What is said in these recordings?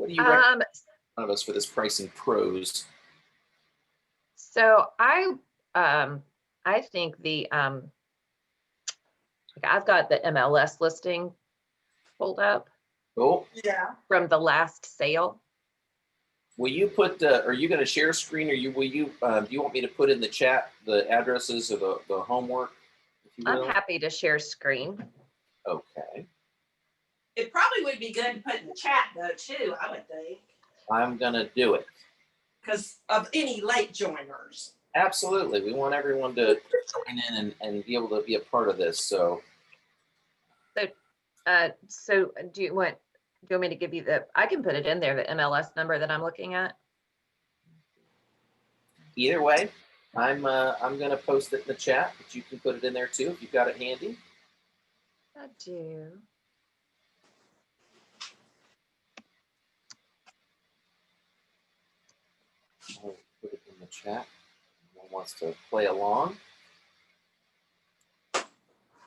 What do you recommend of us for this pricing pros? So I think I've got the MLS listing pulled up. Oh, Yeah. From the last sale. Will you put? Are you going to share screen, or will you? Do you want me to put in the chat the addresses or the homework? If you will? I'm happy to share screen. Okay. It probably would be good to put in the chat though too, I would think. I'm going to do it. Because of any late joiners. Absolutely. We want everyone to join in and be able to be a part of this. So Do you want me to give you I can put it in there, the MLS number that I'm looking at? either way, I'm going to post it in the chat, but you can put it in there too if you've got it handy. I do. I'll put it in the chat. Anyone wants to play along?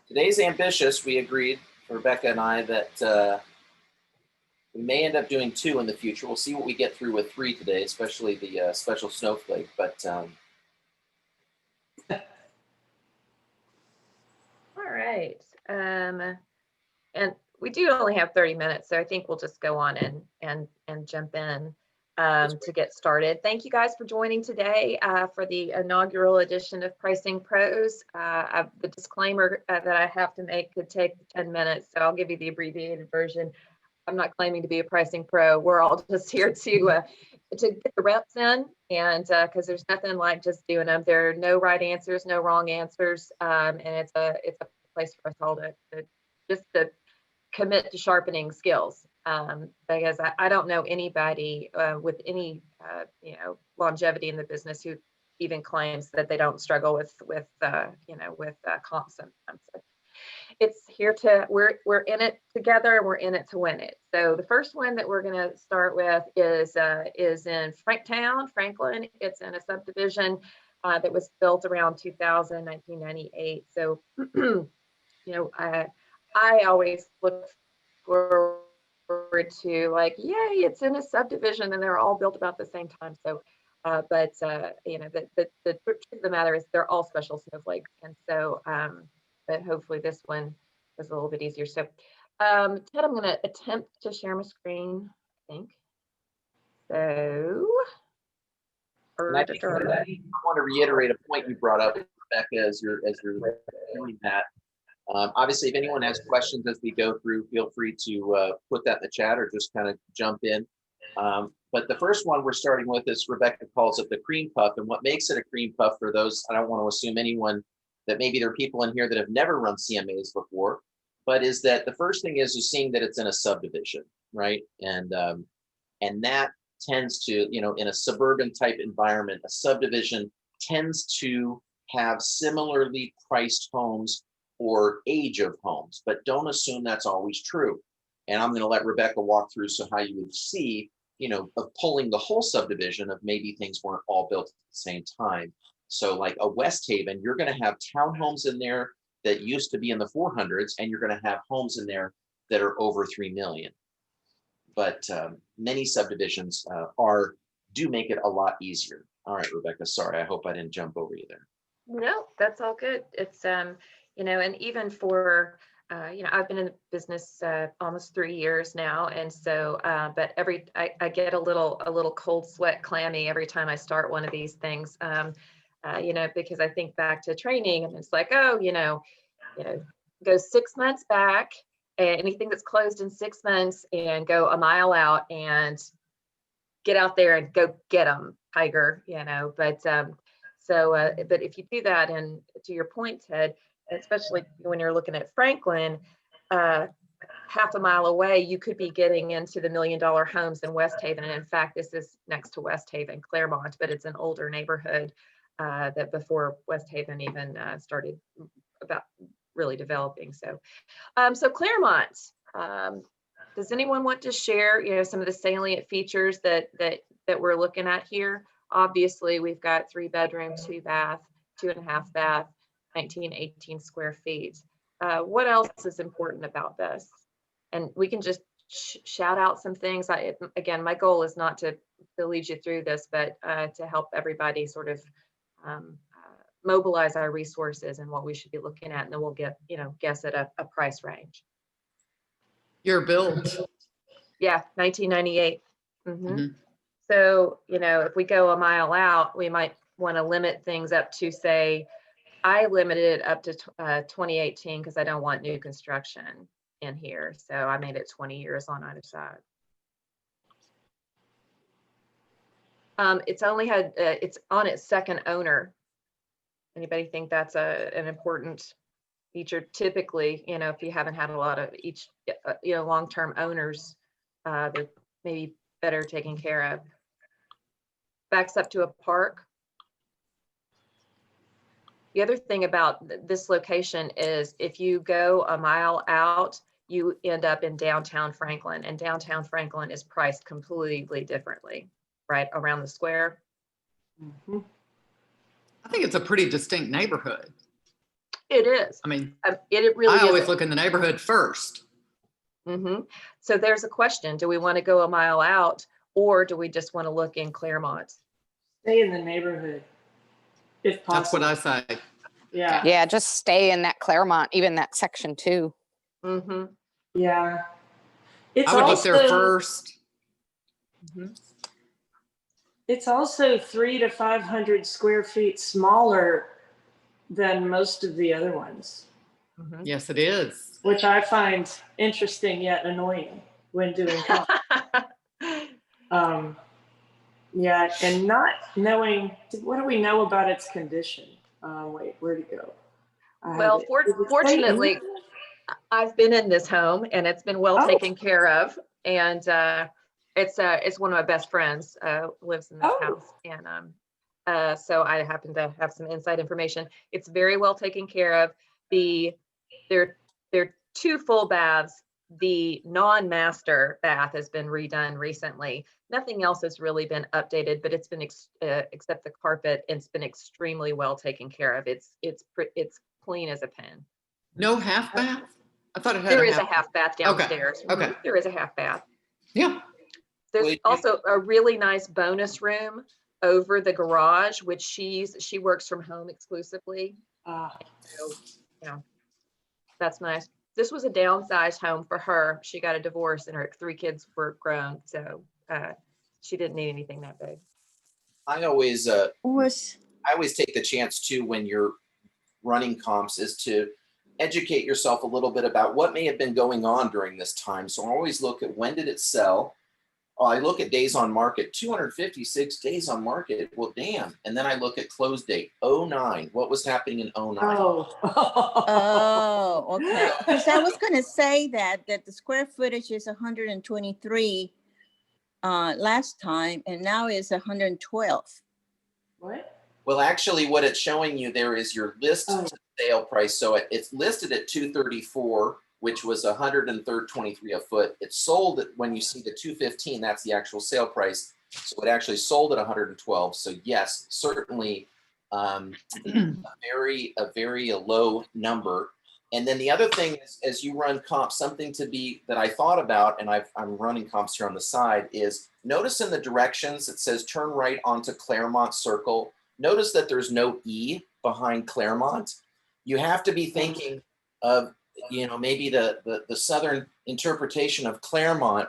Today's ambitious. We agreed, Rebecca and I, that we may end up doing 2 in the future. We'll see what we get through with 3 today, especially the special snowflake. But all right. And we do only have 30 minutes, so I think we'll just go on and jump in to get started. Thank you guys for joining today for the inaugural edition of Pricing Pros. The disclaimer that I have to make could take 10 minutes, so I'll give you the abbreviated version. I'm not claiming to be a pricing pro. We're all just here to get the reps in, and because there's nothing like just doing them. There are no right answers, no wrong answers, and it's a place for us all to commit to sharpening skills. Because I don't know anybody with any longevity in the business who even claims that they don't struggle with comps sometimes. It's here we're in it together, and we're in it to win it. So the first one that we're going to start with is in Franktown, Franklin. It's in a subdivision that was built around 1998. So I always look forward to like, yay, it's in a subdivision and they're all built about the same time. So but the truth of the matter is they're all special snowflakes, and so but hopefully this one is a little bit easier. So Ted, I'm going to attempt to share my screen, I think. So I want to reiterate a point you brought up, Rebecca, as you're doing that. Obviously, if anyone has questions as we go through, feel free to put that in the chat or just kind of jump in. But the first one we're starting with is Rebecca calls it the cream puff. And what makes it a cream puff, for those, I don't want to assume anyone that maybe there are people in here that have never run CMAs before, but is that the first thing is seeing that it's in a subdivision, right? And that tends to, in a suburban type environment, a subdivision tends to have similarly priced homes or age of homes, but don't assume that's always true. And I'm going to let Rebecca walk through how you would see, of pulling the whole subdivision of maybe things weren't all built at the same time. So like a West Haven, you're going to have townhomes in there that used to be in the 400s, and you're going to have homes in there that are over 3 million. But many subdivisions do make it a lot easier. All right, Rebecca, sorry, I hope I didn't jump over you there. No, that's all good. It's and even for I've been in the business almost 3 years now, and so but I get a little cold sweat clammy every time I start one of these things, because I think back to training, and it's like, go 6 months back, and anything that's closed in 6 months, and go a mile out and get out there and go get them, Tiger, but but if you do that, and to your point, Ted, especially when you're looking at Franklin, half a mile away, you could be getting into the $1 million homes in West Haven. And in fact, this is next to West Haven, Claremont, but it's an older neighborhood that before West Haven even started about really developing. So, so Claremont, does anyone want to share, some of the salient features that we're looking at here? Obviously, we've got 3 bedroom, 2 bath, 2.5 bath, 1918 square feet. What else is important about this? And we can just shout out some things. Again, my goal is not to lead you through this, but to help everybody sort of mobilize our resources and what we should be looking at, and then we'll get, guess at a price range. Your build. Yeah, 1998. Mhm. So, if we go a mile out, we might want to limit things up to, say, I limited it up to 2018 because I don't want new construction in here. So I made it 20 years on either side. It's only had, it's on its second owner. Anybody think that's an important feature? Typically, if you haven't had a lot of long-term owners, they're maybe better taken care of. Backs up to a park. The other thing about this location is if you go a mile out, you end up in downtown Franklin, and downtown Franklin is priced completely differently, right around the square. I think it's a pretty distinct neighborhood. It is. I mean, it really is. I always look in the neighborhood first. So there's a question. Do we want to go a mile out, or do we just want to look in Claremont? Stay in the neighborhood, if possible. That's what I say. Yeah. Yeah, just stay in that Claremont, even that section 2. Yeah. It's I would look also, there first. It's also 300 to 500 square feet smaller than most of the other ones, Yes, it is. which I find interesting yet annoying when doing comp. Yeah, and not knowing, what do we know about its condition? Wait, where'd it go? Well, fortunately, I've been in this home and it's been well taken care of. And it's one of my best friends lives in this house. And so I happen to have some inside information. It's very well taken care of. There are 2 full baths. The non-master bath has been redone recently. Nothing else has really been updated, but it's been except the carpet. It's been extremely well taken care of. It's clean as a pin. No half bath? I thought it had There is a half bath downstairs. Okay. There is a half bath. Yeah. There's also a really nice bonus room over the garage, which she works from home exclusively. So, that's nice. This was a downsized home for her. She got a divorce and her 3 kids were grown, so she didn't need anything that big. I always take the chance too when you're running comps is to educate yourself a little bit about what may have been going on during this time. So I always look at when did it sell. I look at days on market, 256 days on market. Well, damn. And then I look at close date, 09. What was happening in 09? Oh, okay. Because I was going to say that the square footage is 123 last time, and now it's 112. What? Well, actually, what it's showing you there is your list sale price. So it's listed at 234, which was 123 a foot. It sold when you see the 215. That's the actual sale price. So it actually sold at 112. So yes, certainly a very low number. And then the other thing is, as you run comps, something that I thought about, and I'm running comps here on the side, is notice in the directions it says turn right onto Claremont Circle. Notice that there's no E behind Claremont. You have to be thinking of, maybe the southern interpretation of Claremont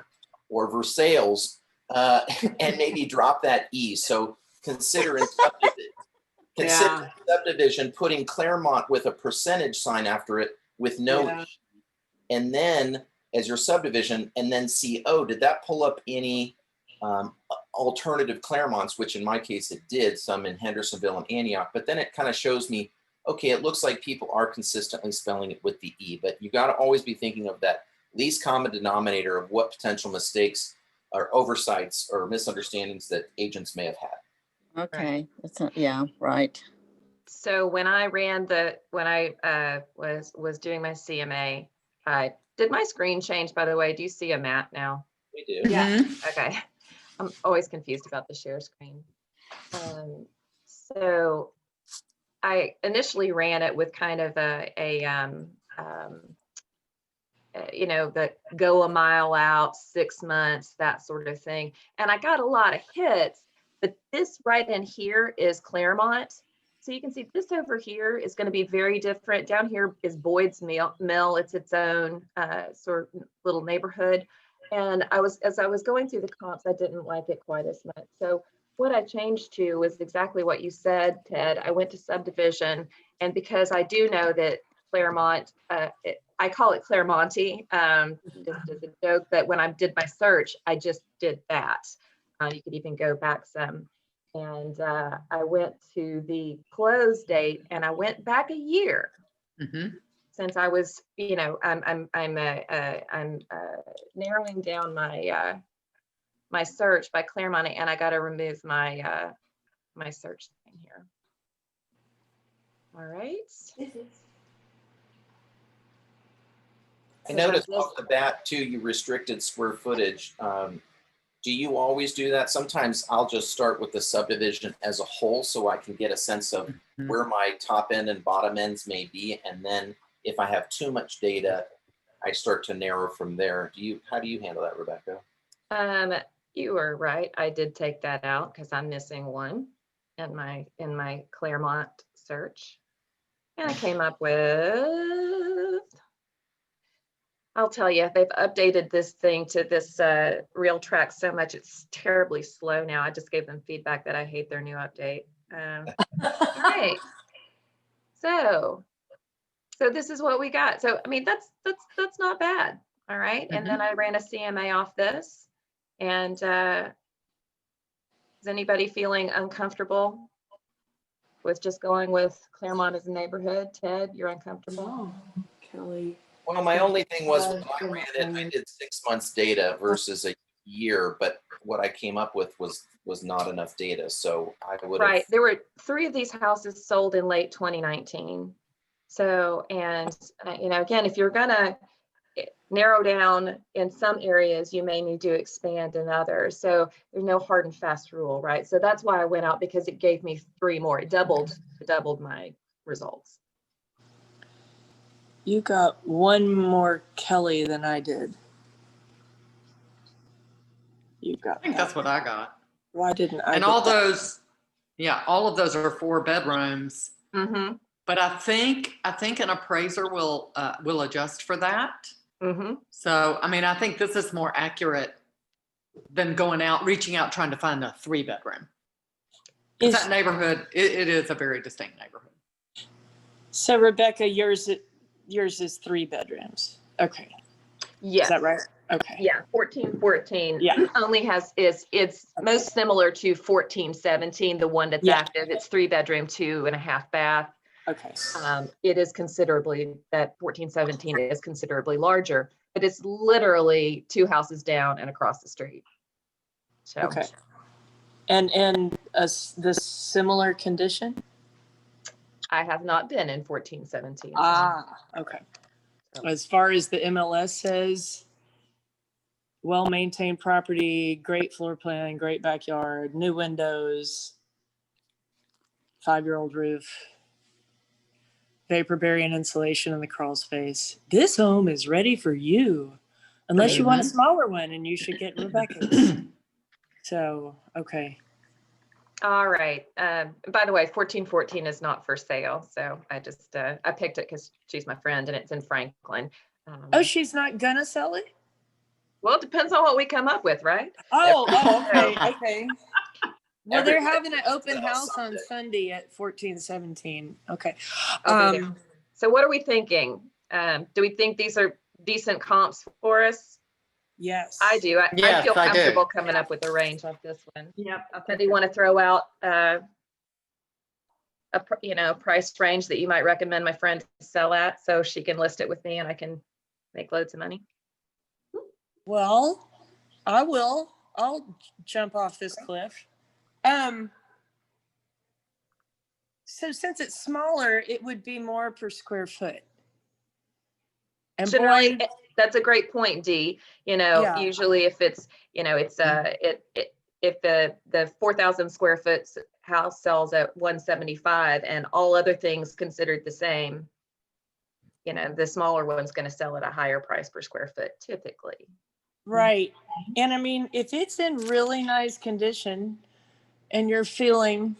or Versailles, and maybe drop that E. So consider in subdivision putting Claremont with a percentage sign after it with no E. And then as your subdivision, and then see, did that pull up any alternative Claremonts, which in my case it did, some in Hendersonville and Antioch. But then it kind of shows me, okay, it looks like people are consistently spelling it with the E, but you got to always be thinking of that least common denominator of what potential mistakes or oversights or misunderstandings that agents may have had. Okay, yeah, right. So when I was doing my CMA, did my screen change, by the way? Do you see a map now? We do. Yeah. Okay. I'm always confused about the share screen. So I initially ran it with kind of you know, that go a mile out, 6 months, that sort of thing. And I got a lot of hits, but this right in here is Claremont. So you can see this over here is going to be very different. Down here is Boyd's Mill. It's its own sort of little neighborhood. And as I was going through the comps, I didn't like it quite as much. So what I changed to was exactly what you said, Ted. I went to subdivision, and because I do know that Claremont, I call it Claremonte, just as a joke, but when I did my search, I just did that. You could even go back some. And I went to the close date, and I went back a year. Since I was, you know, I'm narrowing down my my search by Claremont, and I got to remove my my search thing here. All right. I noticed off the bat too, you restricted square footage. Do you always do that? Sometimes I'll just start with the subdivision as a whole so I can get a sense of where my top end and bottom ends may be. And then if I have too much data, I start to narrow from there. How do you handle that, Rebecca? You are right. I did take that out because I'm missing one in my Claremont search. And I came up with, I'll tell you, they've updated this thing to this real track so much, it's terribly slow now. I just gave them feedback that I hate their new update. All right. So this is what we got. So, I mean, that's not bad. All right. And then I ran a CMA off this. And is anybody feeling uncomfortable with just going with Claremont as a neighborhood? Ted, you're uncomfortable? Oh, Kelly. Well, my only thing was when I ran it, I did 6 months data versus a year, but what I came up with was not enough data. So I would Right. There were 3 of these houses sold in late 2019. So, and you know, again, if you're gonna narrow down in some areas, you may need to expand in others. So there's no hard and fast rule, right? So that's why I went out, because it gave me 3 more. It doubled my results. You got one more Kelly than I did. You got. I think that's what I got. Why didn't I? And all those, yeah, all of those are 4 bedrooms. But I think an appraiser will adjust for that. So, I mean, I think this is more accurate than reaching out, trying to find a 3 bedroom. Because that neighborhood, it is a very distinct neighborhood. So Rebecca, yours is 3 bedrooms. Okay. Yes. Is that right? Okay. Yeah, 1414 Yeah. only it's most similar to 1417, the one that's active. It's 3 bedroom, 2.5 bath. Okay. It is considerably, that 1417 is considerably larger, but it's literally 2 houses down and across the street. So. Okay. And the similar condition? I have not been in 1417. Okay. As far as the MLS says, well-maintained property, great floor plan, great backyard, new windows, 5-year-old roof, vapor barrier insulation in the crawl space. This home is ready for you, unless you want a smaller one, and you should get Rebecca's. So, okay. All right. By the way, 1414 is not for sale. So I just, I picked it because she's my friend and it's in Franklin. Oh, she's not gonna sell it? Well, it depends on what we come up with, right? Okay, okay. Well, they're having an open house on Sunday at 1417. Okay. So what are we thinking? Do we think these are decent comps for us? Yes. I do. I feel comfortable coming up with a range like this one. Yep. Do you want to throw out a price range that you might recommend my friend sell at, so she can list it with me and I can make loads of money? Well, I will. I'll jump off this cliff. So since it's smaller, it would be more per square foot. And generally, that's a great point, Dee. Usually if it's, if the 4,000 square foot house sells at 175 and all other things considered the same, you know, the smaller one's going to sell at a higher price per square foot typically. Right. And I mean, if it's in really nice condition and you're feeling,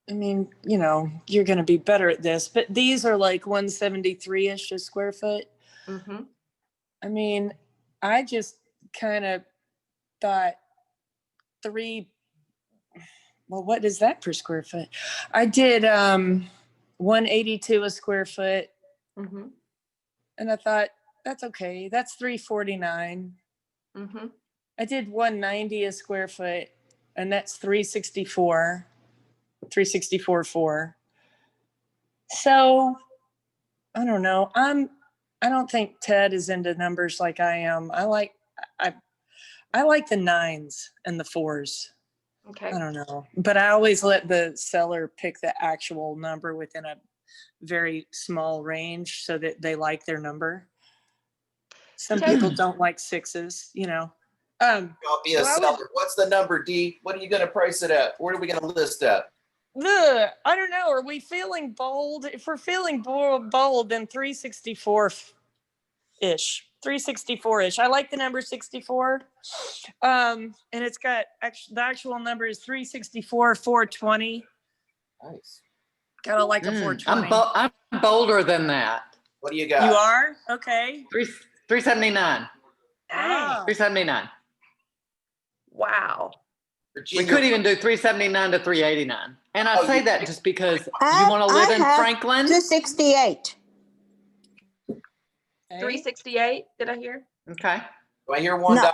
I mean, you know, you're going to be better at this, but these are like 173-ish a square foot. Mm-hmm. I mean, I just kind of thought well, what is that per square foot? I did 182 a square foot. Mm-hmm. And I thought, that's okay. That's 349. Mm-hmm. I did 190 a square foot, and that's 364.4. So I don't know. I don't think Ted is into numbers like I am. I like the 9s and the 4s. Okay. I don't know, but I always let the seller pick the actual number within a very small range so that they like their number. Some people don't like 6s, you know. I'll be a So seller. What's the number, D? What are you going to price it at? Where are we going to list at? I don't know. Are we feeling bold? If we're feeling bold, then 364-ish. 364-ish. I like the number 64. And it's got the actual number is 364,420. Nice. Gotta like a 420. I'm bolder than that. What do you got? You are? Okay. 379. Ah. 379. Wow. Virginia, We could even do 379 to 389. And I say that just because you I- want to live I in have Franklin. 268. Okay. 368, did I hear? Okay. do I hear $1? No. Now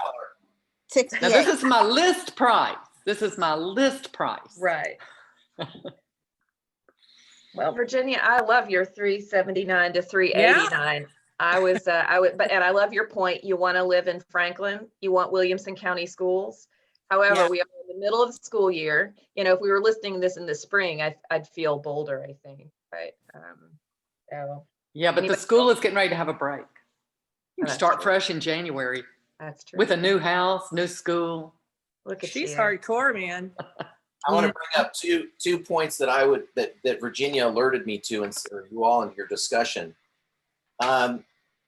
68. this is my list price. This is my list price. Right. Well, Virginia, I love your 379 to 389. I would, but and I love your point. You want to live in Franklin. You want Williamson County schools. However, Yeah. we are in the middle of the school year. You know, if we were listing this in the spring, I'd feel bolder, I think. But so Yeah, but the Anybody school else? is getting ready to have a break. You That's start true. fresh in January That's true. with a new house, new school. Look at She's you. hardcore, man. I want to bring up two points that that Virginia alerted me to, and you all in your discussion. I'm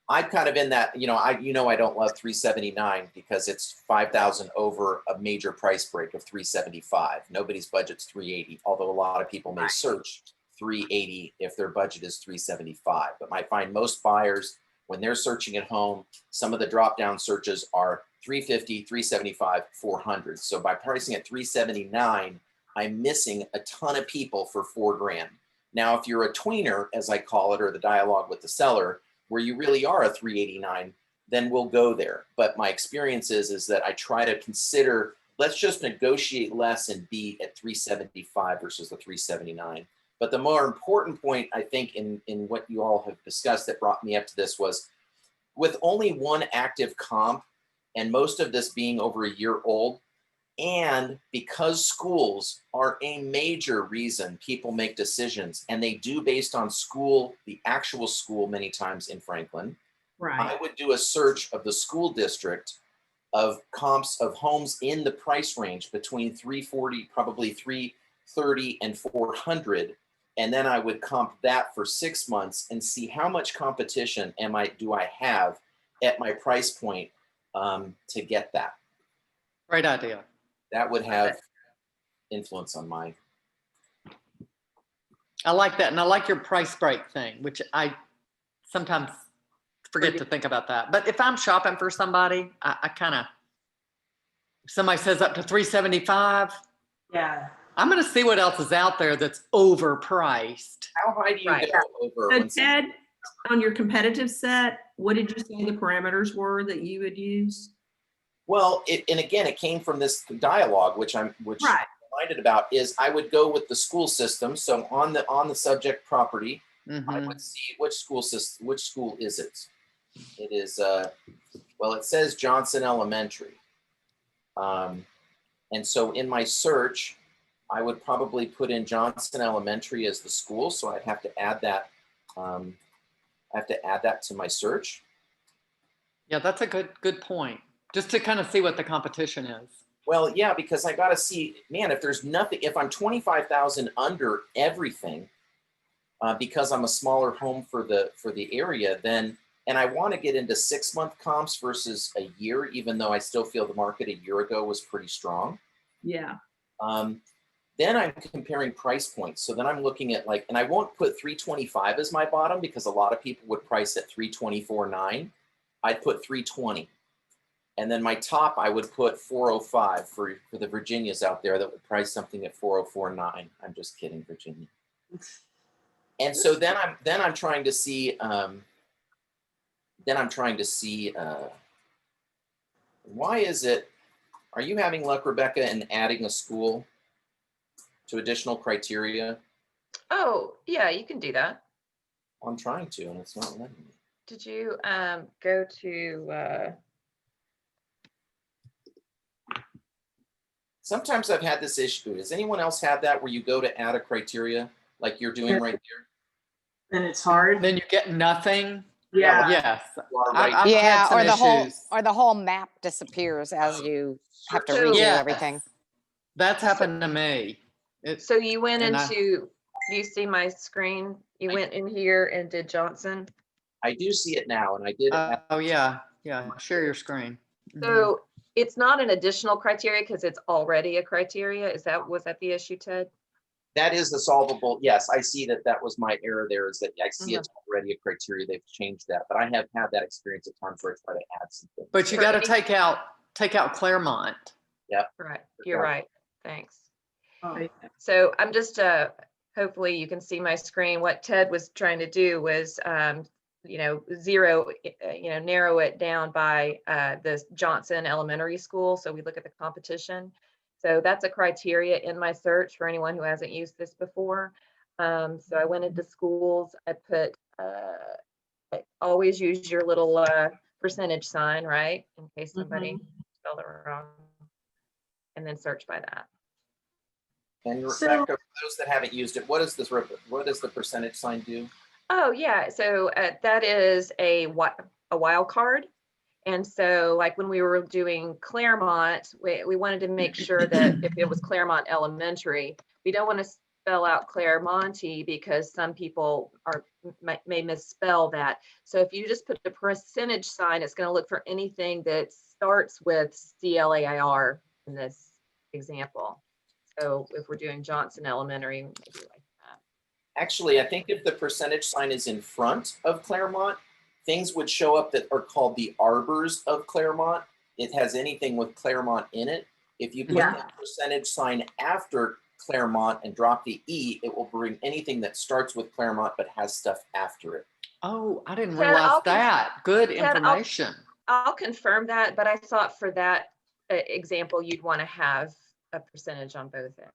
kind of in that, I don't love 379 because it's 5,000 over a major price break of 375. Nobody's budget's 380, although a lot of people may search 380 if their budget is 375. But I find most buyers, when they're searching at home, some of the drop-down searches are 350, 375, 400. So by pricing at 379, I'm missing a ton of people for $4,000. Now, if you're a tweener, as I call it, or the dialogue with the seller, where you really are a 389, then we'll go there. But my experience is that I try to consider, let's just negotiate less and be at 375 versus the 379. But the more important point, I think, in what you all have discussed that brought me up to this was, with only one active comp, and most of this being over a year old, and because schools are a major reason people make decisions, and they do based on school, the actual school many times in Franklin, Right. I would do a search of the school district of comps of homes in the price range between 340, probably 330 and 400. And then I would comp that for 6 months and see how much competition do I have at my price point to get that. Great idea. That would have influence on my. I like that. And I like your price break thing, which I sometimes forget to think about that. But if I'm shopping for somebody, I kind of, if somebody says up to 375, Yeah. I'm going to see what else is out there that's overpriced. How high do you Right. go over? So when Ted, on your competitive set, what did you say the parameters were that you would use? Well, and again, it came from this dialogue, which I'm Right. reminded about, is I would go with the school system. So on the subject property, I Mhm. would see which school is it? It is well, it says Johnson Elementary, and so in my search, I would probably put in Johnson Elementary as the school. So I'd have to add that. I have to add that to my search. Yeah, that's a good point. Just to kind of see what the competition is. Well, yeah, because I got to see, man, if there's nothing, if I'm 25,000 under everything, because I'm a smaller home for the area, then, and I want to get into 6-month comps versus a year, even though I still feel the market a year ago was pretty strong. Yeah. Then I'm comparing price points. So then I'm looking at like, and I won't put 325 as my bottom because a lot of people would price at 324.9. I'd put 320. And then my top, I would put 405 for the Virginias out there that would price something at 404.9. I'm just kidding, Virginia. And so then I'm trying to see, why is it, are you having luck, Rebecca, in adding a school to additional criteria? Oh, yeah, you can do that. I'm trying to, and it's not letting me. Did you go to, Sometimes I've had this issue. Does anyone else have that where you go to add a criteria like you're doing right there? And it's hard. Then you get nothing. Yeah. Yes. You are right. I've Yeah, had some or issues. the whole map disappears as you have to So- redo Yes. everything. That's happened to me. so you went And into, do you see my screen? You went in here and did Johnson. I do see it now, and I did. Oh, yeah. Yeah. Share your screen. Mhm. So it's not an additional criteria because it's already a criteria. Was that the issue, Ted? That is the solvable. Yes, I see that was my error there, is that I see it's already a criteria. They've changed that, but I have had that experience at times where I try to add something. But you got to take out Claremont. Right, you're right. Thanks. Oh. So I'm just, hopefully you can see my screen. What Ted was trying to do was, narrow it down by the Johnson Elementary School. So we look at the competition. So that's a criteria in my search for anyone who hasn't used this before. So I went into schools. I put, always use your little percentage sign, right? In case somebody spelled it wrong. And then search by that. And Rebecca, for those that haven't used it, what does the percentage sign do? Oh yeah, so that is a wild card. And so like when we were doing Claremont, we wanted to make sure that if it was Claremont Elementary, we don't want to spell out Claremonte because some people may misspell that. So if you just put the percentage sign, it's going to look for anything that starts with CLAIR in this example. So if we're doing Johnson Elementary, maybe like that. Actually, I think if the percentage sign is in front of Claremont, things would show up that are called the arbors of Claremont. It has anything with Claremont in it. If you put the percentage sign after Claremont and drop the E, it will bring anything that starts with Claremont but has stuff after it. Oh, I didn't realize that. Good information. I'll confirm that, but I thought for that example, you'd want to have a percentage on both ends.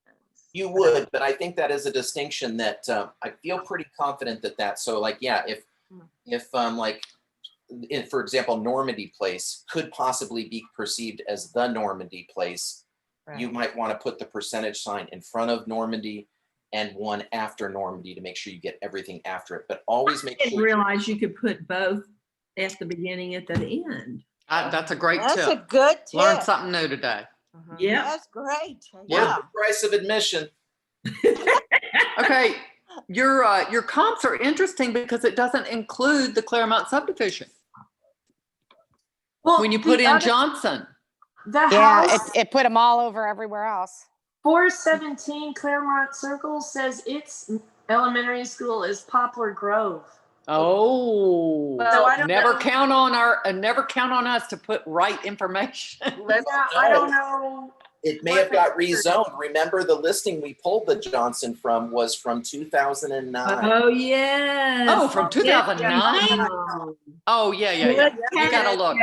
You would, but I think that is a distinction that I feel pretty confident that so like, yeah, if for example, Normandy Place could possibly be perceived as the Normandy Place, you might want to put the percentage sign in front of Normandy and one after Normandy to make sure you get everything after it. But always make sure. I didn't realize you could put both at the beginning, at the end. That's a great tip. That's a good tip. Learned something new today. Yeah, that's great. What is the price of admission? Okay, your comps are interesting because it doesn't include the Claremont subdivision. Well, when you put in Johnson. The house, it put them all over everywhere else. 417 Claremont Circle says its elementary school is Poplar Grove. Oh, so I don't never know. count on us to put right information. I don't know. It may have got rezoned. Remember, the listing we pulled the Johnson from was from 2009. Oh, yes. Oh, from 2009? Oh, yeah. You gotta look.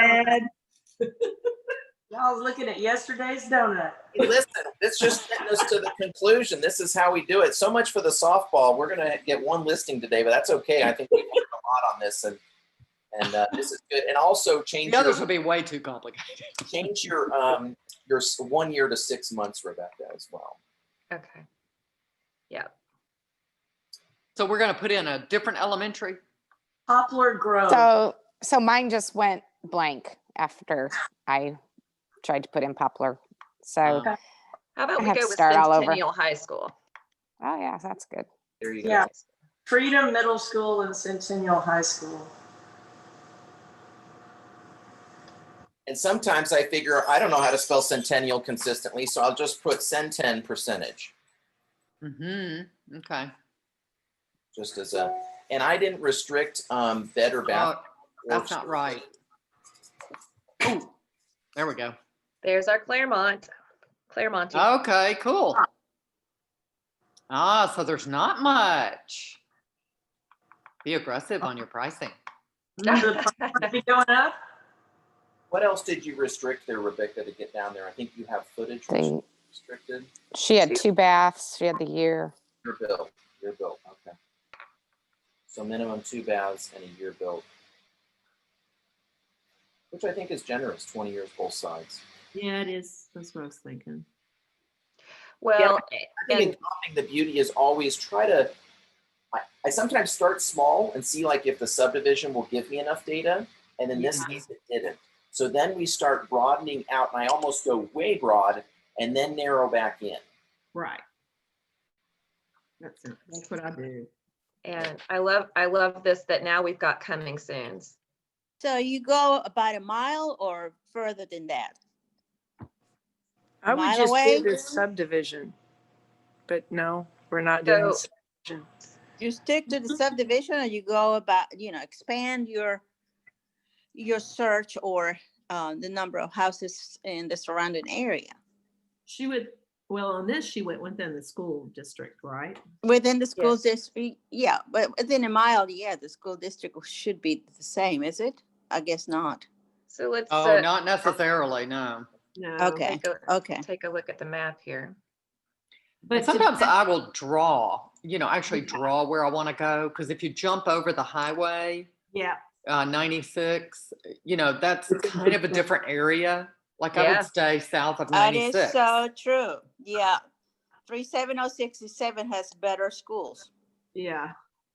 Y'all was looking at yesterday's donut. Hey, listen, it's just getting us to the conclusion. This is how we do it. So much for the softball. We're going to get one listing today, but that's okay. I think we learned a lot on this, and this is good. And also change the others will be way too complicated. Change your 1 year to 6 months, Rebecca, as well. Okay. Yeah. So we're going to put in a different elementary. Poplar Grove. So mine just went blank after I tried to put in Poplar. So how about we have go to with start all over. Centennial High School? Oh yeah, that's good. There you go. Yeah. Freedom Middle School and Centennial High School. And sometimes I figure I don't know how to spell centennial consistently, so I'll just put centen percentage. Okay. Just as a, and I didn't restrict bed or bath. That's not right. Oh, there we go. There's our Claremont. Okay, cool. So there's not much. Be aggressive on your pricing. Be going up. What else did you restrict there, Rebecca, to get down there? I think you have footage restricted. She had 2 baths. She had the year. Year built. Okay. So minimum 2 baths and a year built, which I think is generous. 20 years both sides. Yeah, it is. That's what I was thinking. Well, I think in comping, the beauty is always try to. I sometimes start small and see like if the subdivision will give me enough data, and in this case it didn't. So then we start broadening out, and I almost go way broad and then narrow back in. Right. That's it. That's what I do. and I love this that now we've got coming soons. So you go about a mile or further than that? I would Mile just away? do this subdivision, but no, we're not doing So- subdivision. You stick to the subdivision, or you go about, expand your search or the number of houses in the surrounding area? She would, well, on this, she went within the school district, right? Within the school Yes. district, yeah, but within a mile, yeah, the school district should be the same, is it? I guess not. So let's Oh, not necessarily, no. No. Okay, okay. take a look at the map here. But But sometimes I will actually draw where I want to go. Because if you jump over the highway, yeah, 96, that's kind of a different area. Like I Yeah. would stay south of That 96. is so true. Yeah. 37067 has better schools. yeah.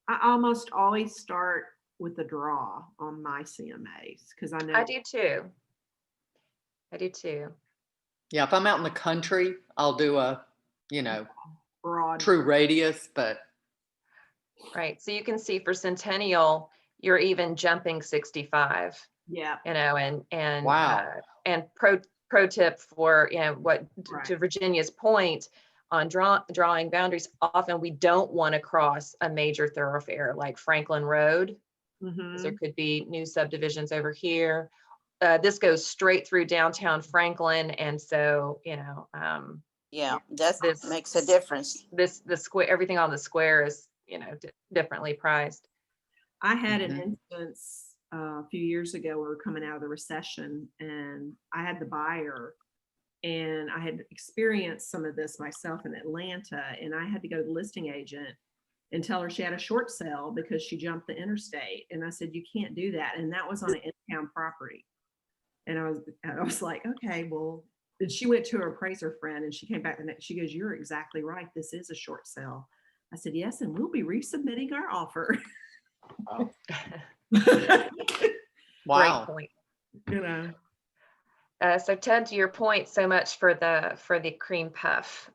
I almost always start with the draw on my CMAs because I know. I do too. Yeah, if I'm out in the country, I'll do a, broad. true radius, but Right. So you can see for Centennial, you're even jumping 65, Yeah, and Wow. And pro tip for, Right. to Virginia's point on drawing boundaries, often we don't want to cross a major thoroughfare like Franklin Road. 'Cause there could be new subdivisions over here. This goes straight through downtown Franklin. And so, Yeah, that This- makes a difference. the square, everything on the square is, differently priced. I had an instance a few years ago. We were coming out of the recession, and I had the buyer, and I had experienced some of this myself in Atlanta, and I had to go to the listing agent and tell her she had a short sale because she jumped the interstate. And I said, you can't do that. And that was on an in-town property. And I was like, okay, well, and she went to her appraiser friend, and she came back and she goes, you're exactly right. This is a short sale. I said, yes, and we'll be resubmitting our offer. Wow. wow. Great point. You know, So Ted, to your point, so much for the cream puff.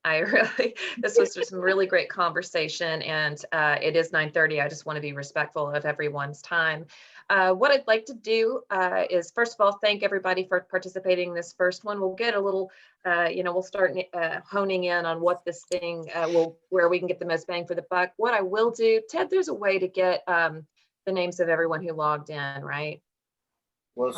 This was just some really great conversation, and it is 9:30. I just want to be respectful of everyone's time. What I'd like to do is, first of all, thank everybody for participating in this first one. We'll get a little, we'll start honing in on what this thing where we can get the most bang for the buck. What I will do, Ted, there's a way to get the names of everyone who logged in, right? Well,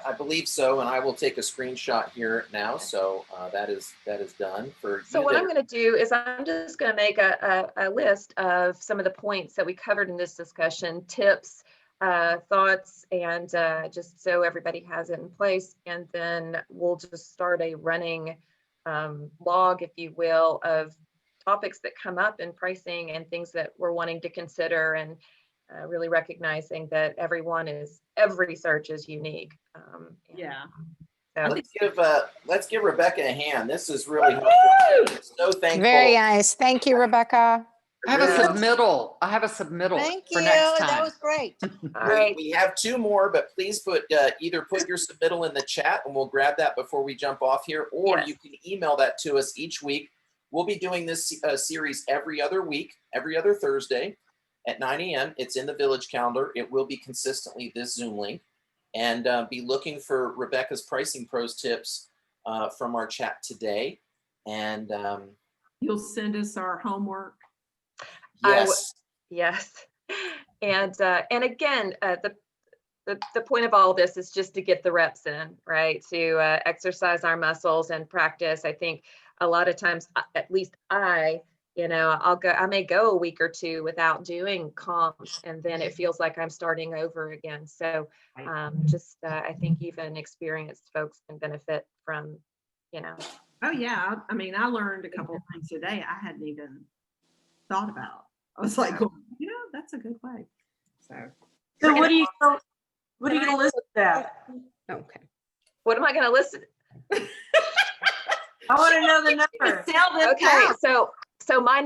I believe so, and I will take a screenshot here now. So that is done for. So what I'm going to do is I'm just going to make a list of some of the points that we covered in this discussion, tips, thoughts, and just so everybody has it in place. And then we'll just start a running log, if you will, of topics that come up in pricing and things that we're wanting to consider, and really recognizing that every search is unique. yeah. So Let's give Rebecca a hand. This is really helpful. So thankful. Very nice. Thank you, Rebecca. I have a submittal Thank for you. next time. That was great. all right. We have 2 more, but please either put your submittal in the chat and we'll grab that before we jump off here, or Yes. you can email that to us each week. we'll be doing this series every other week, every other Thursday at 9 a.m. It's in the Village calendar. It will be consistently this Zoom link, and be looking for Rebecca's Pricing Pros tips from our chat today. And You'll send us our homework. yes, Yes. And again, the point of all this is just to get the reps in, right? To exercise our muscles and practice. I think a lot of times, at least I may go a week or two without doing comps, and then it feels like I'm starting over again. So I think even experienced folks can benefit from, Oh yeah. I mean, I learned a couple of things today I hadn't even thought about. I was like, that's a good way. So what are you going to list that? Okay. what am I going to listen? I want to know the number. Sell this Okay, house. so my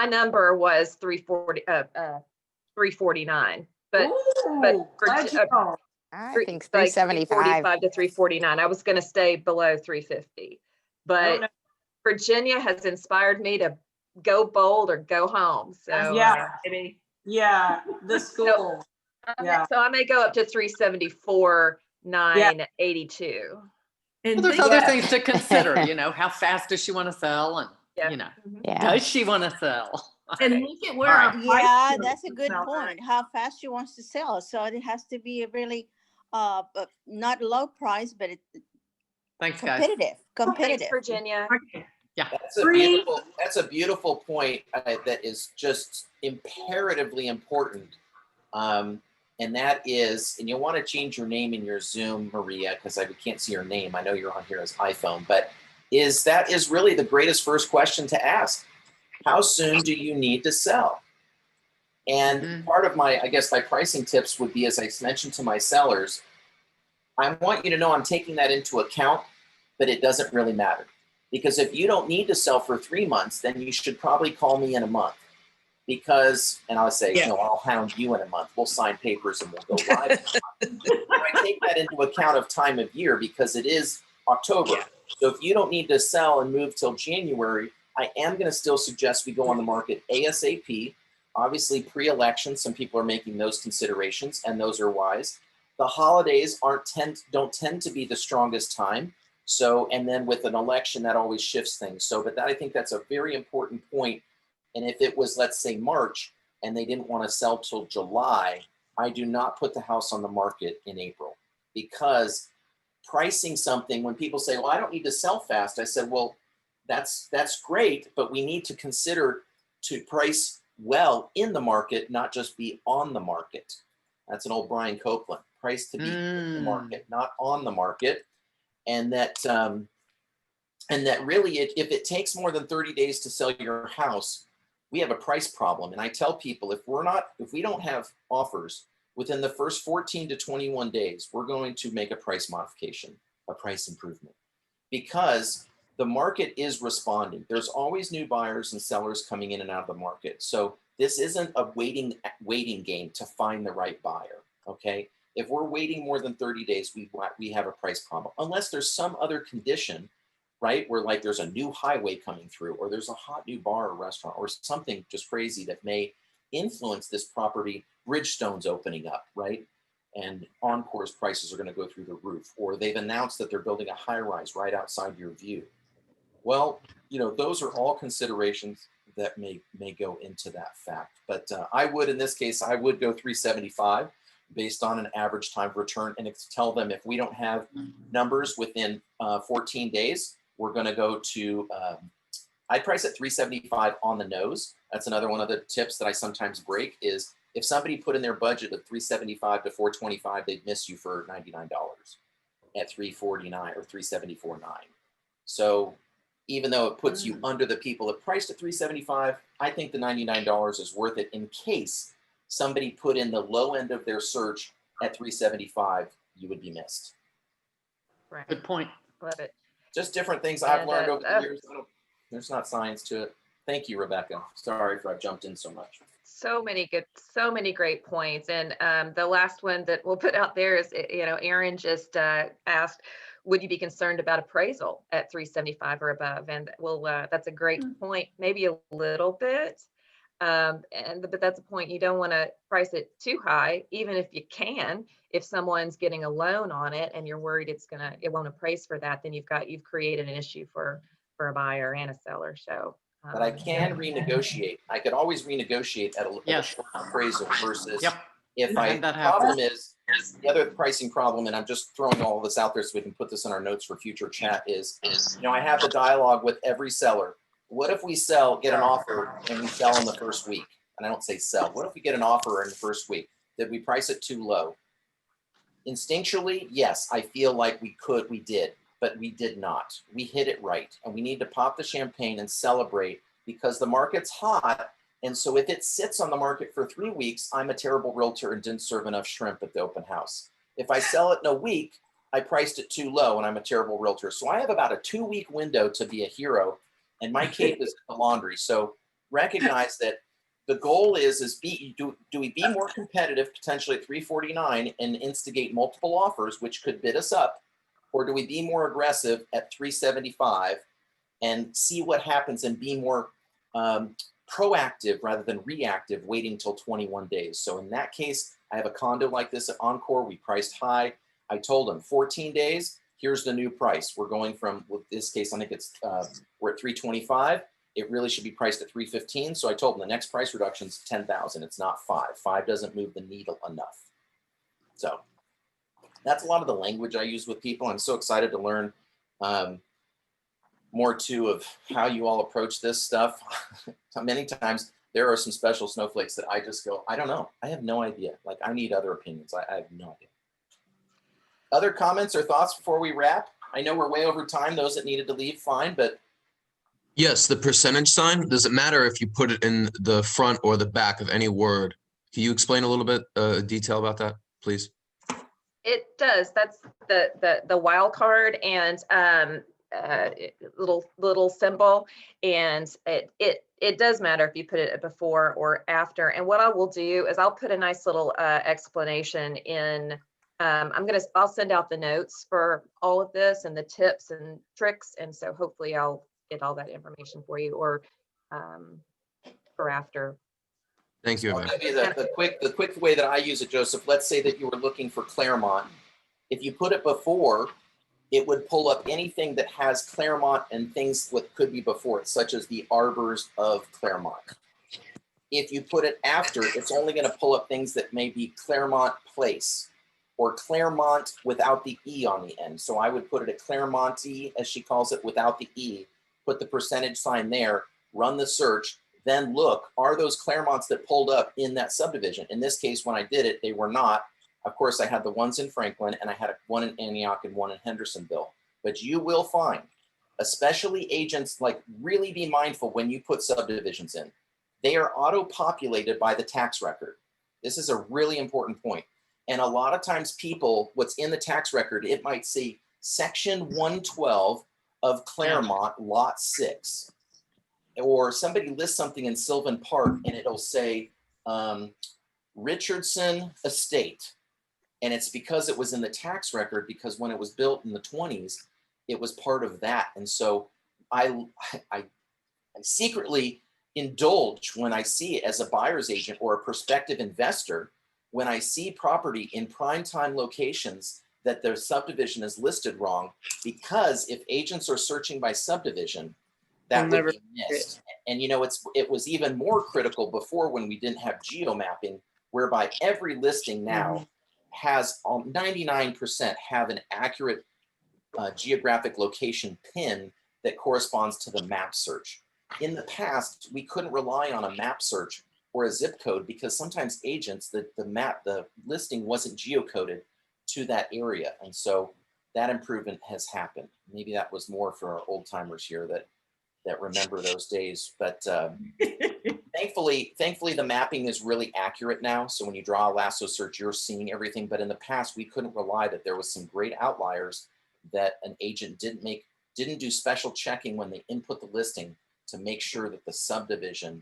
number was 349, but for glad you called. I think like 375. 345 to 349. I was going to stay below 350, but no. Virginia has inspired me to go bold or go home. So Yeah. maybe Yeah, the school. Yeah. so I may go up to 374, 982. and Well, there's think- other things to consider, how fast does she want to sell, and Yeah. Yeah. does she want to sell? and look at where All our right. price Yeah, points that's a good are. point. How fast she wants to sell. So it has to be a really, not low price, but Thanks, guys. competitive. Thanks, Competitive. Virginia. Okay. that's a beautiful point that is just imperatively important. And that is, and you'll want to change your name in your Zoom, Maria, because we can't see your name. I know you're on here as iPhone, but that is really the greatest first question to ask. How soon do you need to sell? And part of my pricing tips would be, as I mentioned to my sellers, I want you to know I'm taking that into account, but it doesn't really matter. Because if you don't need to sell for 3 months, then you should probably call me in a month. Because, and I'll say, I'll hound you in a month. We'll sign papers and we'll go live. I take that into account of time of year because it is October. Yeah. So if you don't need to sell and move till January, I am going to still suggest we go on the market ASAP. Obviously, pre-election, some people are making those considerations, and those are wise. The holidays don't tend to be the strongest time. So, and then with an election, that always shifts things. So, but I think that's a very important point. And if it was, let's say, March, and they didn't want to sell till July, I do not put the house on the market in April, because pricing something, when people say, well, I don't need to sell fast, I said, well, that's great, but we need to consider to price well in the market, not just be on the market. That's an old Brian Copeland, price to be in the market, not on the market. And that really, if it takes more than 30 days to sell your house, we have a price problem. And I tell people, if we don't have offers within the first 14 to 21 days, we're going to make a price modification, a price improvement, because the market is responding. There's always new buyers and sellers coming in and out of the market. So this isn't a waiting game to find the right buyer. Okay. If we're waiting more than 30 days, we have a price problem, unless there's some other condition, right? Where like there's a new highway coming through, or there's a hot new bar or restaurant or something just crazy that may influence this property. Bridgestone's opening up, right? And Encore's prices are going to go through the roof, or they've announced that they're building a high rise right outside your view. Well, those are all considerations that may go into that fact. But I would, in this case, I would go 375 based on an average time of return, and tell them if we don't have numbers within 14 days, we're going to go to, I price at 375 on the nose. That's another one of the tips that I sometimes break is if somebody put in their budget of 375 to 425, they'd miss you for $99 at 349 or 374.9. So even though it puts you under the people that priced at 375, I think the $99 is worth it in case somebody put in the low end of their search at 375, you would be missed. Right. Good point. Love it. Just different things I've learned over the years. There's not science to it. Thank you, Rebecca. Sorry if I jumped in so much. So many great points. And the last one that we'll put out there is, Aaron just asked, would you be concerned about appraisal at 375 or above? And that's a great point, maybe a little bit. But that's a point, you don't want to price it too high, even if you can. If someone's getting a loan on it and you're worried it won't appraise for that, then you've created an issue for a buyer and a seller. So but I can renegotiate. I could always renegotiate at a short appraisal versus if problem is the other pricing problem, and I'm just throwing all of this out there so we can put this in our notes for future chat is, I have the dialogue with every seller. What if we get an offer and we sell in the first week? And I don't say sell. What if we get an offer in the first week? Did we price it too low? Instinctually, yes, I feel like we did. But we did not. We hit it right. And we need to pop the champagne and celebrate because the market's hot. And so if it sits on the market for 3 weeks, I'm a terrible realtor and didn't serve enough shrimp at the open house. If I sell it in a week, I priced it too low and I'm a terrible realtor. So I have about a 2-week window to be a hero and my cape is in the laundry. So recognize that the goal is do we be more competitive potentially at 349 and instigate multiple offers, which could bid us up? Or do we be more aggressive at 375 and see what happens and be more proactive rather than reactive, waiting till 21 days? So in that case, I have a condo like this at Encore. We priced high. I told them 14 days, here's the new price. We're going from, with this case, I think we're at 325. It really should be priced at 315. So I told them the next price reduction is 10,000. It's not 5. 5 doesn't move the needle enough. So that's a lot of the language I use with people. I'm so excited to learn more too of how you all approach this stuff. Many times there are some special snowflakes that I just go, I don't know. I have no idea. Like I need other opinions. I have no idea. Other comments or thoughts before we wrap? I know we're way over time. Those that needed to leave, fine, but. Yes, the percentage sign, does it matter if you put it in the front or the back of any word? Can you explain a little bit detail about that, please? It does. That's the wild card and little symbol, and it does matter if you put it before or after. And what I will do is I'll put a nice little explanation in. I'll send out the notes for all of this and the tips and tricks, and so hopefully I'll get all that information for you or for after. Thank you. I'll give you the quick way that I use it, Joseph. Let's say that you were looking for Claremont. If you put it before, it would pull up anything that has Claremont and things what could be before it, such as the arbors of Claremont. If you put it after, it's only going to pull up things that may be Claremont Place or Claremont without the E on the end. So I would put it at Claremonty, as she calls it, without the E, put the percentage sign there, run the search, then look, are those Claremonts that pulled up in that subdivision? In this case, when I did it, they were not. Of course, I had the ones in Franklin and I had one in Antioch and one in Hendersonville. But you will find, especially agents, like really be mindful when you put subdivisions in. They are auto-populated by the tax record. This is a really important point. And a lot of times people, what's in the tax record, it might say section 112 of Claremont, lot 6. Or somebody lists something in Sylvan Park and it'll say Richardson Estate. And it's because it was in the tax record, because when it was built in the 20s, it was part of that. And so I secretly indulge when I see it as a buyer's agent or a prospective investor, when I see property in prime time locations that their subdivision is listed wrong, because if agents are searching by subdivision, that would be missed. And it was even more critical before when we didn't have geomapping, whereby every listing now has 99% have an accurate geographic location pin that corresponds to the map search. In the past, we couldn't rely on a map search or a zip code because sometimes agents, the listing wasn't geocoded to that area. And so that improvement has happened. Maybe that was more for our old timers here that remember those days. But thankfully, the mapping is really accurate now. So when you draw a lasso search, you're seeing everything. But in the past, we couldn't rely that there was some great outliers that an agent didn't do special checking when they input the listing to make sure that the subdivision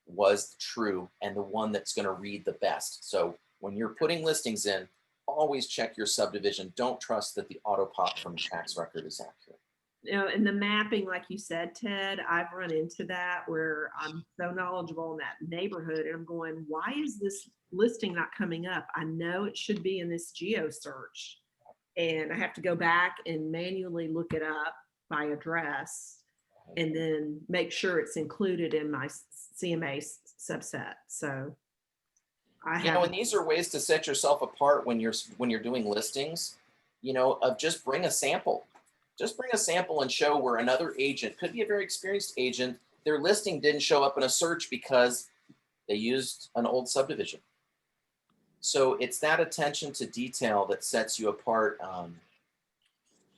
was true and the one that's going to read the best. So when you're putting listings in, always check your subdivision. Don't trust that the auto pop from the tax record is accurate. You know, and the mapping, like you said, Ted, I've run into that where I'm so knowledgeable in that neighborhood and I'm going, why is this listing not coming up? I know it should be in this geo search. And I have to go back and manually look it up by address and then make sure it's included in my CMA subset. So I You know, have, and these are ways to set yourself apart when you're doing listings, you know, of just bring a sample. Just bring a sample and show where another agent, could be a very experienced agent, their listing didn't show up in a search because they used an old subdivision. So it's that attention to detail that sets you apart.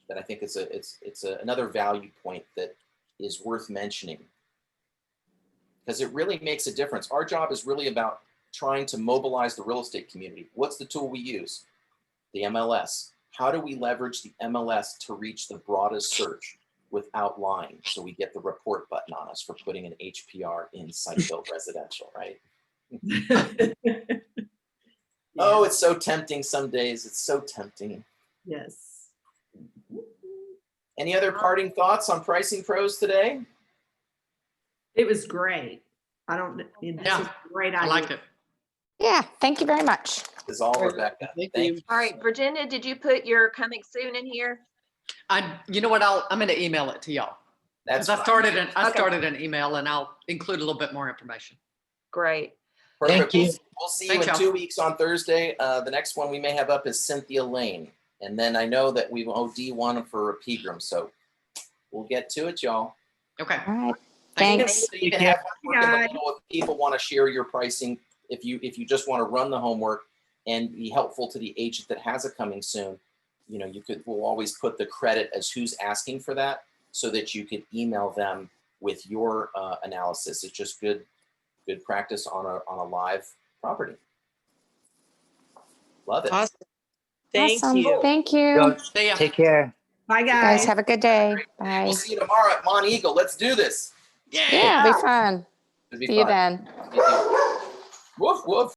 That I think it's another value point that is worth mentioning, because it really makes a difference. Our job is really about trying to mobilize the real estate community. What's the tool we use? The MLS. How do we leverage the MLS to reach the broadest search without lying? So we get the report button on us for putting an HPR in site-built residential, right? Oh, it's so tempting some days. It's so tempting. yes. Any other parting thoughts on Pricing Pros today? It was great. This is a great idea. I liked it. Yeah, thank you very much. This is all Rebecca. Thank you. All right, Virginia, did you put your coming soon in here? You know what? I'm going to email it to y'all. That's I started Okay. an email and I'll include a little bit more information. Great. Perfect. Thank you. We'll see Thanks, you in y'all. 2 weeks on Thursday. The next one we may have up is Cynthia Lane. And then I know that we will D1 for Pegram. So we'll get to it, y'all. Okay. All right. Thank you. Thanks. You can have homework in the middle if people want to share your pricing. If you just want to run the homework and be helpful to the agent that has it coming soon, you know, we'll always put the credit as who's asking for that so that you could email them with your analysis. It's just good practice on a live property. Love it. Awesome. Thank Awesome. you. Thank you. Go, See ya. take care. Bye, You guys guys. have a good day. Bye. We'll see you tomorrow at Mont Eagle. Let's do this. Yeah, it'll be fun. It'll be See you fun. then. Woof, woof.